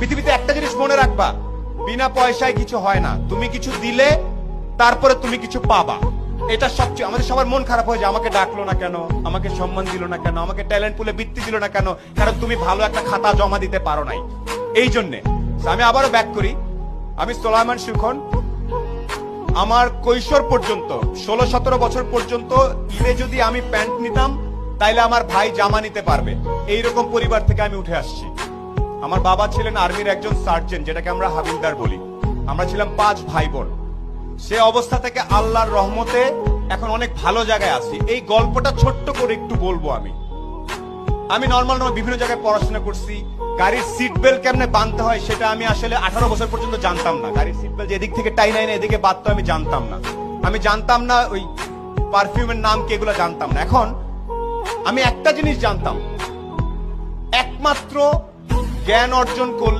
পৃথিবীতে একটা জিনিস মনে রাখবা, বিনা পয়সায় কিছু হয় না। তুমি কিছু দিলে তারপরে তুমি কিছু পাবা। এটা সবচেয়ে আমাদের সবার মন খারাপ হয়ে যায়, আমাকে ডাকলো না কেন, আমাকে সম্মান দিল না কেন, আমাকে ট্যালেন্ট পুলে বৃত্তি দিল না কেন, কারণ তুমি ভালো একটা খাতা জমা দিতে পারো নাই। এই জন্যে আমি আবারও ব্যাক করি, আমি সোলায়মান সুখন। আমার কৈশোর পর্যন্ত 16-17 বছর পর্যন্ত ঈদে যদি আমি প্যান্ট নিতাম তাইলে আমার ভাই জামা নিতে পারবে, এইরকম পরিবার থেকে আমি উঠে আসছি। আমার বাবা ছিলেন আর্মির একজন সার্জেন্ট, যেটাকে আমরা হাবিলদার বলি। আমরা ছিলাম 5 ভাই বোন। সে অবস্থা থেকে আল্লাহর রহমতে এখন অনেক ভালো জায়গায় আছি। এই গল্পটা ছোট্ট করে একটু বলবো। আমি নর্মাল বিভিন্ন জায়গায় পড়াশোনা করছি। গাড়ির সিট বেল্ট কেমনে বাঁধতে হয় সেটা আমি আসলে 18 বছর পর্যন্ত জানতাম না। গাড়ির সিট বেল্ট এদিক থেকে টাই নাই না এদিকে বাঁধতে আমি জানতাম না। আমি জানতাম না ওই পারফিউমের নাম কি, এগুলো জানতাম না। এখন আমি একটা জিনিস জানতাম, একমাত্র জ্ঞান অর্জন করলে